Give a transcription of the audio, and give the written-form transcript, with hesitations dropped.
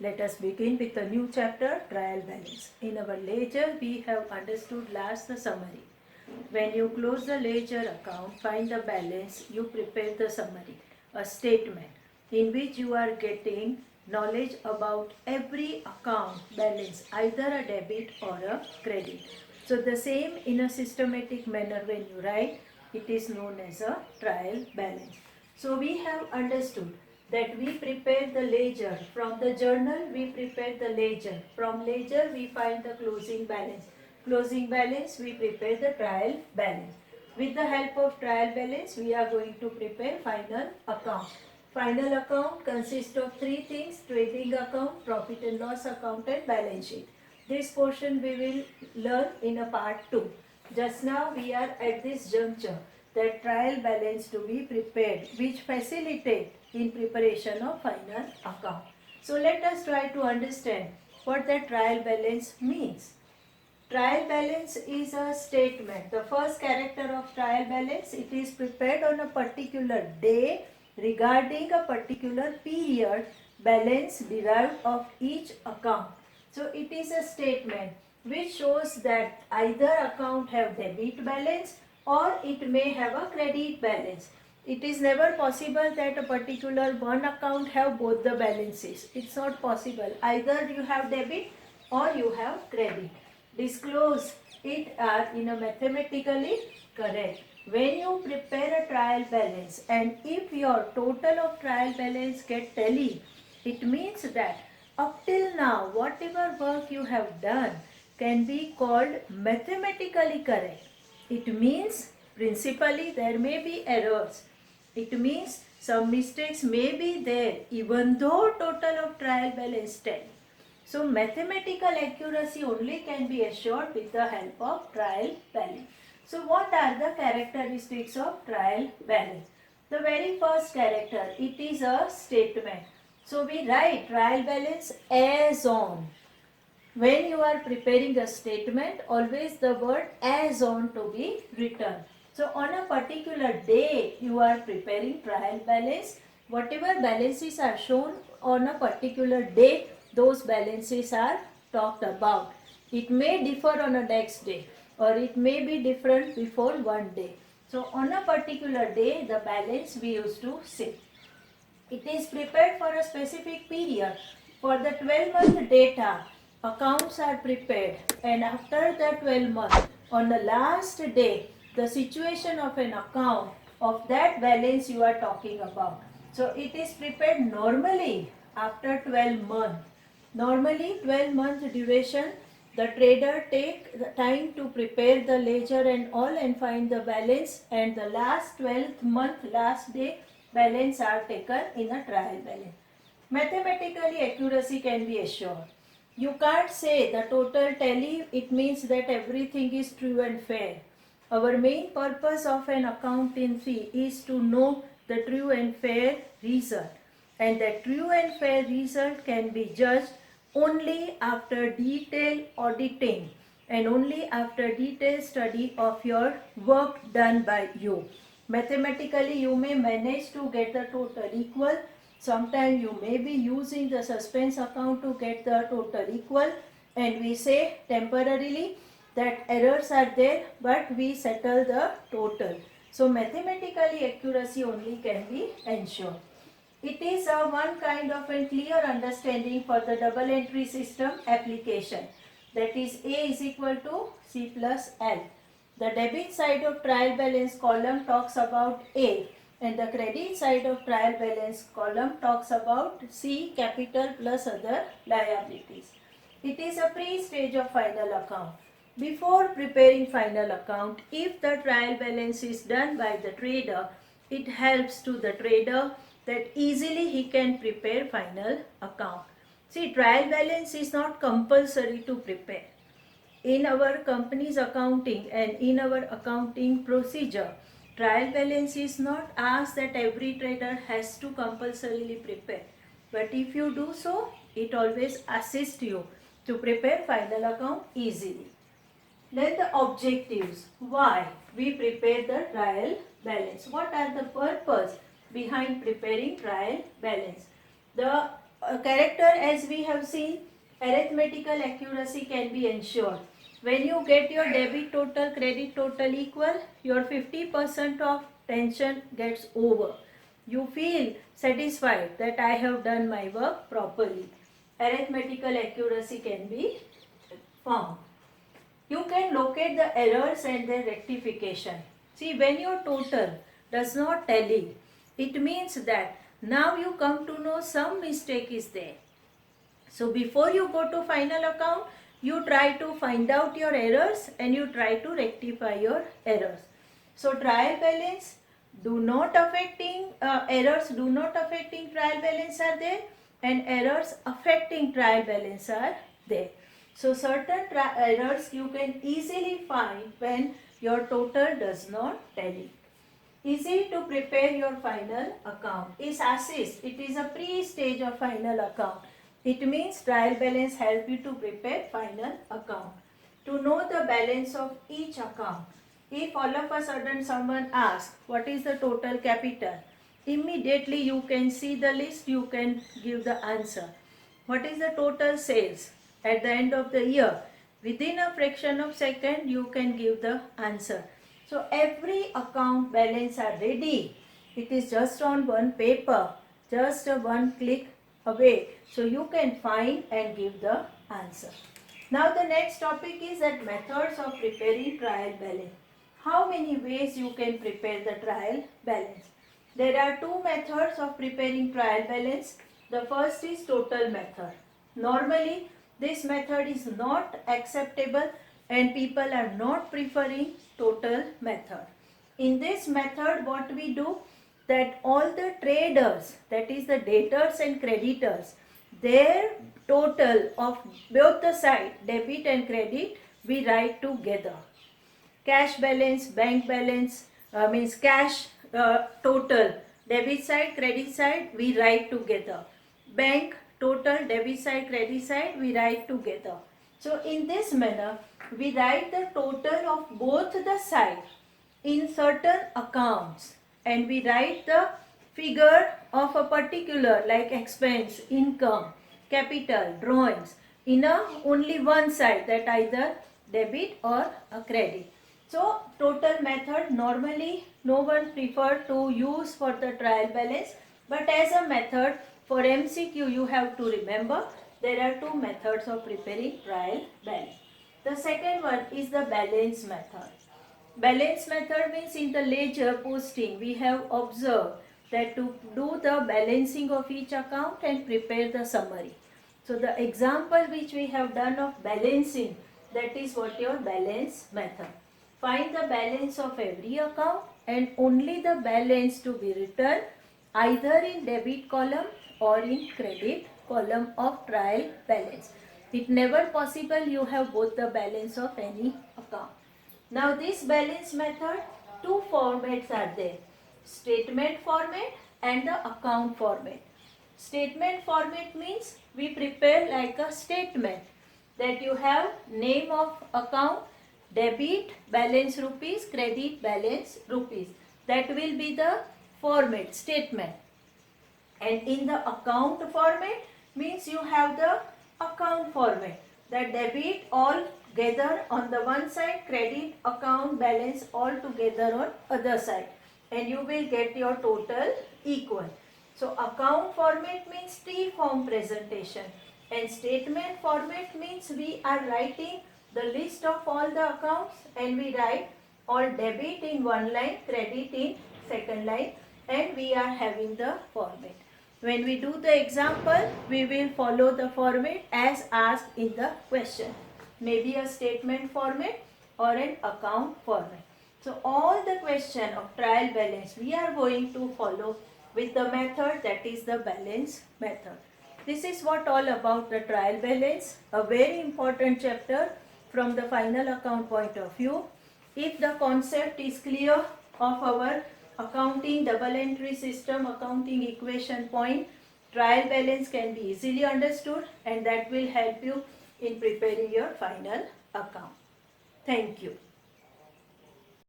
Let us begin with a new chapter, trial balance. In our ledger, we have understood last the summary. When you close the ledger account, find the balance, you prepare the summary, a statement in which you are getting knowledge about every account balance, either a debit or a credit. So the same in a systematic manner when you write, it is known as a trial balance. So we have understood that we prepare the ledger. From the journal we prepare the ledger. From ledger we find the closing balance. Closing balance we prepare the trial balance. With the help of trial balance we are going to prepare final account. Final account consists of three things: trading account, profit and loss account and balance sheet. This portion we will learn in a part 2. Just now we are at this juncture that trial balance to be prepared, which facilitate in preparation of final account. So let us try to understand what the trial balance means. Trial balance is a statement. The first character of trial balance, it is prepared on a particular day regarding a particular period, balance derived of each account. So it is a statement which shows that either account have debit balance or it may have a credit balance. It is never possible that a particular one account have both the balances. It's not possible. Either you have debit or you have credit. Disclose it in a mathematically correct. When you prepare a trial balance and if your total of trial balance get tally, it means that up till now whatever work you have done can be called mathematically correct. It means principally there may be errors. It means some mistakes may be there even though total of trial balance 10. So mathematical accuracy only can be assured with the help of trial balance. So what are the characteristics of trial balance? The very first character, it is a statement. So we write trial balance as on. When you are preparing a statement, always the word as on to be written. So on a particular day, you are preparing trial balance. Whatever balances are shown on a particular day, those balances are talked about. It may differ on a next day or it may be different before one day. So on a particular day, the balance we used to say. It is prepared for a specific period. For the 12-month data, accounts are prepared, and after the 12 months, on the last day, the situation of an account of that balance you are talking about. So it is prepared normally after 12 months. Normally 12 months duration, the trader take the time to prepare the ledger and all and find the balance, and the last 12th month last day balance are taken in a trial balance. Mathematically accuracy can be assured. You can't say the total tally, it means that everything is true and fair. Our main purpose of an accountancy is to know the true and fair result. And the true and fair result can be judged only after detailed auditing and only after detailed study of your work done by you. Mathematically, you may manage to get the total equal. Sometimes you may be using the suspense account to get the total equal, and we say temporarily that errors are there, but we settle the total. So mathematically accuracy only can be ensured. It is one kind of a clear understanding for the double entry system application. That is A is equal to C plus L. The debit side of trial balance column talks about A and the credit side of trial balance column talks about C capital plus other liabilities. It is a pre-stage of final account. Before preparing final account, if the trial balance is done by the trader, it helps to the trader that easily he can prepare final account. See, trial balance is not compulsory to prepare. In our company's accounting and in our accounting procedure, trial balance is not asked that every trader has to compulsorily prepare. But if you do so, it always assists you to prepare final account easily. Then the objectives. Why we prepare the trial balance? What are the purpose behind preparing trial balance? The character, as we have seen, arithmetical accuracy can be ensured. When you get your debit total, credit total equal, your 50% of tension gets over. You feel satisfied that I have done my work properly. Arithmetical accuracy can be found. You can locate the errors and their rectification. See, when your total does not tally, it means that now you come to know some mistake is there. So before you go to final account, you try to find out your errors and you try to rectify your errors. So trial balance do not affecting errors do not affecting trial balance are there, and errors affecting trial balance are there. So certain errors you can easily find when your total does not tally. Easy to prepare your final account is assist. It is a pre-stage of final account. It means trial balance help you to prepare final account. To know the balance of each account, if all of a sudden someone asks what is the total capital, immediately you can see the list, you can give the answer. What is the total sales at the end of the year? Within a fraction of second you can give the answer. So every account balance are ready. It is just on one paper, just a one click away. So you can find and give the answer. Now the next topic is that methods of preparing trial balance. How many ways you can prepare the trial balance? There are two methods of preparing trial balance. The first is total method. Normally this method is not acceptable and people are not preferring total method. In this method what we do, that all the traders, that is the debtors and creditors, their total of both the side, debit and credit, we write together. Cash balance, bank balance, means cash total, debit side, credit side, we write together. Bank total, debit side, credit side, we write together. So in this manner, we write the total of both the sides in certain accounts, and we write the figure of a particular like expense, income, capital, drawings in a only one side, that either debit or a credit. So total method normally no one prefer to use for the trial balance, but as a method for MCQ you have to remember there are two methods of preparing trial balance. The second one is the balance method. Balance method means in the ledger posting we have observed that to do the balancing of each account and prepare the summary. So the example which we have done of balancing, that is what your balance method. Find the balance of every account and only the balance to be returned either in debit column or in credit column of trial balance. It never possible you have both the balance of any account. Now this balance method, two formats are there. Statement format and the account format. Statement format means we prepare like a statement, that you have name of account, debit balance rupees, credit balance rupees. That will be the format, statement. And in the account format means you have the account format, that debit all together on the one side, credit account balance all together on other side, and you will get your total equal. So account format means T-form presentation, and statement format means we are writing the list of all the accounts and we write all debit in one line, credit in second line, and we are having the format. When we do the example, we will follow the format as asked in the question. Maybe a statement format or an account format. So all the question of trial balance we are going to follow with the method, that is the balance method. This is what all about the trial balance, a very important chapter from the final account point of view. If the concept is clear of our accounting double entry system, accounting equation point, trial balance can be easily understood, and that will help you in preparing your final account. Thank you.